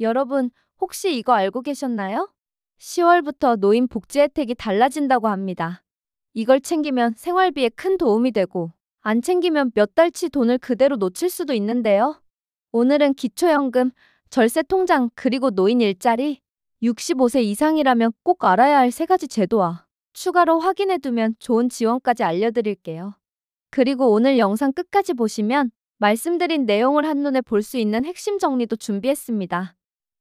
여러분, 혹시 이거 알고 계셨나요? 10월부터 노인 복지 혜택이 달라진다고 합니다. 이걸 챙기면 생활비에 큰 도움이 되고, 안 챙기면 몇 달치 돈을 그대로 놓칠 수도 있는데요. 오늘은 기초연금, 절세통장, 그리고 노인 일자리, 65세 이상이라면 꼭 알아야 할 세 가지 제도와 추가로 확인해두면 좋은 지원까지 알려드릴게요. 그리고 오늘 영상 끝까지 보시면 말씀드린 내용을 한눈에 볼 수 있는 핵심 정리도 준비했습니다.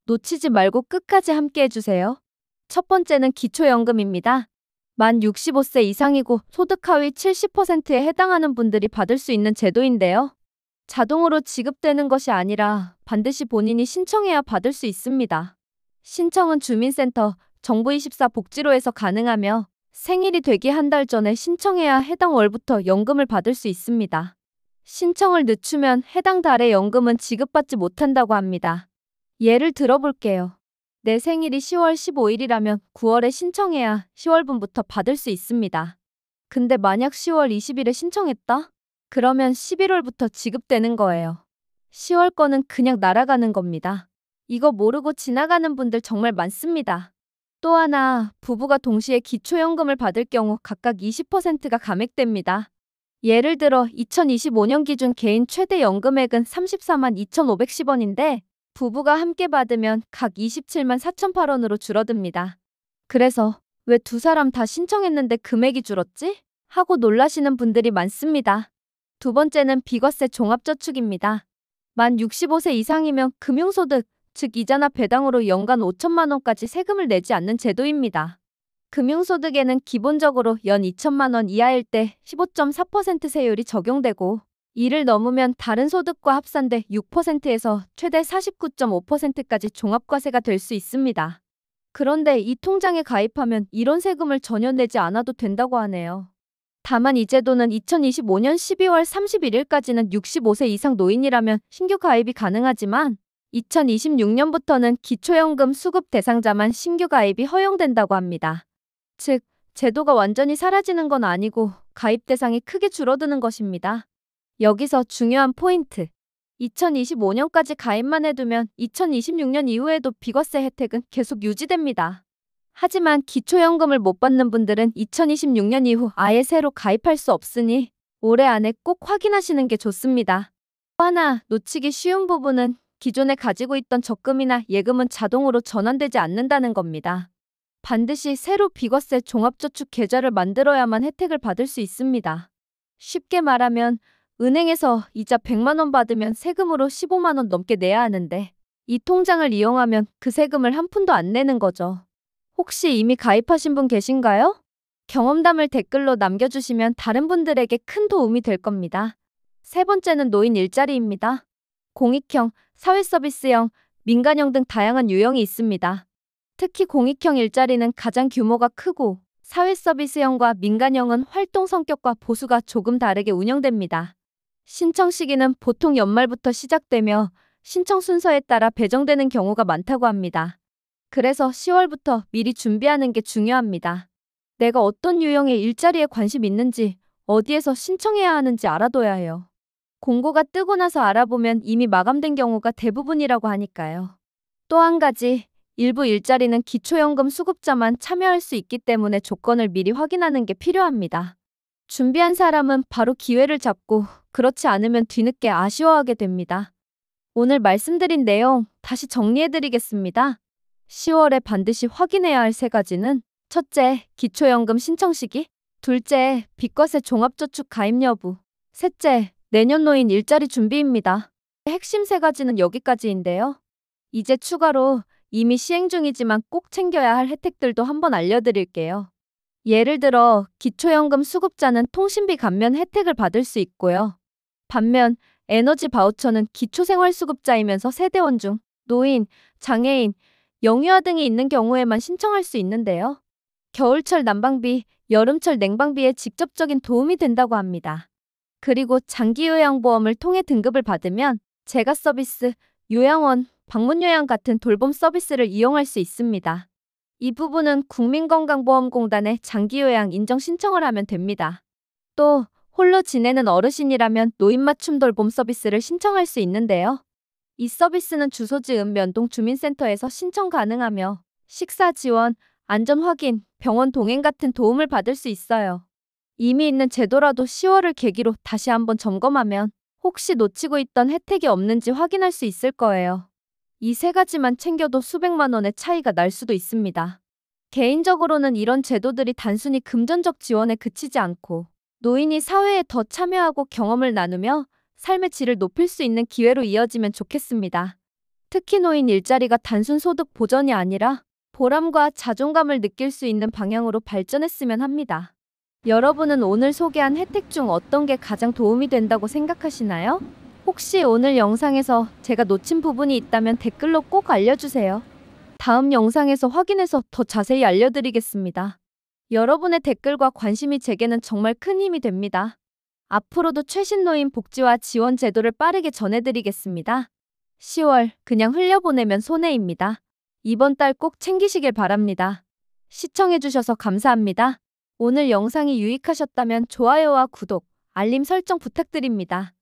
놓치지 말고 끝까지 함께 해주세요. 첫 번째는 기초연금입니다. 만 65세 이상이고 소득 하위 70%에 해당하는 분들이 받을 수 있는 제도인데요. 자동으로 지급되는 것이 아니라 반드시 본인이 신청해야 받을 수 있습니다. 신청은 주민센터, 정부24 복지로에서 가능하며 생일이 되기 한 달 전에 신청해야 해당 월부터 연금을 받을 수 있습니다. 신청을 늦추면 해당 달의 연금은 지급받지 못한다고 합니다. 예를 들어볼게요. 내 생일이 10월 15일이라면 9월에 신청해야 10월분부터 받을 수 있습니다. 근데 만약 10월 20일에 신청했다? 그러면 11월부터 지급되는 거예요. 10월 거는 그냥 날아가는 겁니다. 이거 모르고 지나가는 분들 정말 많습니다. 또 하나, 부부가 동시에 기초연금을 받을 경우 각각 20%가 감액됩니다. 예를 들어 2025년 기준 개인 최대 연금액은 34만 2,510원인데 부부가 함께 받으면 각 27만 4,008원으로 줄어듭니다. 그래서 왜 두 사람 다 신청했는데 금액이 줄었지? 하고 놀라시는 분들이 많습니다. 두 번째는 비과세 종합저축입니다. 만 65세 이상이면 금융소득, 즉 이자나 배당으로 연간 5천만 원까지 세금을 내지 않는 제도입니다. 금융소득에는 기본적으로 연 2천만 원 이하일 때 15.4% 세율이 적용되고 이를 넘으면 다른 소득과 합산돼 6%에서 최대 49.5%까지 종합과세가 될 수 있습니다. 그런데 이 통장에 가입하면 이런 세금을 전혀 내지 않아도 된다고 하네요. 다만 이 제도는 2025년 12월 31일까지는 65세 이상 노인이라면 신규 가입이 가능하지만 2026년부터는 기초연금 수급 대상자만 신규 가입이 허용된다고 합니다. 즉, 제도가 완전히 사라지는 건 아니고 가입 대상이 크게 줄어드는 것입니다. 여기서 중요한 포인트. 2025년까지 가입만 해두면 2026년 이후에도 비과세 혜택은 계속 유지됩니다. 하지만 기초연금을 못 받는 분들은 2026년 이후 아예 새로 가입할 수 없으니 올해 안에 꼭 확인하시는 게 좋습니다. 또 하나 놓치기 쉬운 부분은 기존에 가지고 있던 적금이나 예금은 자동으로 전환되지 않는다는 겁니다. 반드시 새로 비과세 종합저축 계좌를 만들어야만 혜택을 받을 수 있습니다. 쉽게 말하면 은행에서 이자 100만 원 받으면 세금으로 15만 원 넘게 내야 하는데 이 통장을 이용하면 그 세금을 한 푼도 안 내는 거죠. 혹시 이미 가입하신 분 계신가요? 경험담을 댓글로 남겨주시면 다른 분들에게 큰 도움이 될 겁니다. 세 번째는 노인 일자리입니다. 공익형, 사회서비스형, 민간형 등 다양한 유형이 있습니다. 특히 공익형 일자리는 가장 규모가 크고 사회서비스형과 민간형은 활동 성격과 보수가 조금 다르게 운영됩니다. 신청 시기는 보통 연말부터 시작되며 신청 순서에 따라 배정되는 경우가 많다고 합니다. 그래서 10월부터 미리 준비하는 게 중요합니다. 내가 어떤 유형의 일자리에 관심 있는지, 어디에서 신청해야 하는지 알아둬야 해요. 공고가 뜨고 나서 알아보면 이미 마감된 경우가 대부분이라고 하니까요. 또 한 가지, 일부 일자리는 기초연금 수급자만 참여할 수 있기 때문에 조건을 미리 확인하는 게 필요합니다. 준비한 사람은 바로 기회를 잡고 그렇지 않으면 뒤늦게 아쉬워하게 됩니다. 오늘 말씀드린 내용 다시 정리해드리겠습니다. 10월에 반드시 확인해야 할 세 가지는 첫째, 기초연금 신청 시기, 둘째, 비과세 종합저축 가입 여부, 셋째, 내년 노인 일자리 준비입니다. 핵심 세 가지는 여기까지인데요. 이제 추가로 이미 시행 중이지만 꼭 챙겨야 할 혜택들도 한번 알려드릴게요. 예를 들어 기초연금 수급자는 통신비 감면 혜택을 받을 수 있고요. 반면 에너지 바우처는 기초생활수급자이면서 세대원 중 노인, 장애인, 영유아 등이 있는 경우에만 신청할 수 있는데요. 겨울철 난방비, 여름철 냉방비에 직접적인 도움이 된다고 합니다. 그리고 장기요양보험을 통해 등급을 받으면 재가 서비스, 요양원, 방문요양 같은 돌봄 서비스를 이용할 수 있습니다. 이 부분은 국민건강보험공단에 장기요양 인정 신청을 하면 됩니다. 또 홀로 지내는 어르신이라면 노인맞춤 돌봄 서비스를 신청할 수 있는데요. 이 서비스는 주소지 읍면동 주민센터에서 신청 가능하며 식사 지원, 안전 확인, 병원 동행 같은 도움을 받을 수 있어요. 이미 있는 제도라도 10월을 계기로 다시 한번 점검하면 혹시 놓치고 있던 혜택이 없는지 확인할 수 있을 거예요. 이 세 가지만 챙겨도 수백만 원의 차이가 날 수도 있습니다. 개인적으로는 이런 제도들이 단순히 금전적 지원에 그치지 않고 노인이 사회에 더 참여하고 경험을 나누며 삶의 질을 높일 수 있는 기회로 이어지면 좋겠습니다. 특히 노인 일자리가 단순 소득 보전이 아니라 보람과 자존감을 느낄 수 있는 방향으로 발전했으면 합니다. 여러분은 오늘 소개한 혜택 중 어떤 게 가장 도움이 된다고 생각하시나요? 혹시 오늘 영상에서 제가 놓친 부분이 있다면 댓글로 꼭 알려주세요. 다음 영상에서 확인해서 더 자세히 알려드리겠습니다. 여러분의 댓글과 관심이 제게는 정말 큰 힘이 됩니다. 앞으로도 최신 노인 복지와 지원 제도를 빠르게 전해드리겠습니다. 10월 그냥 흘려보내면 손해입니다. 이번 달 꼭 챙기시길 바랍니다. 시청해주셔서 감사합니다. 오늘 영상이 유익하셨다면 좋아요와 구독, 알림 설정 부탁드립니다.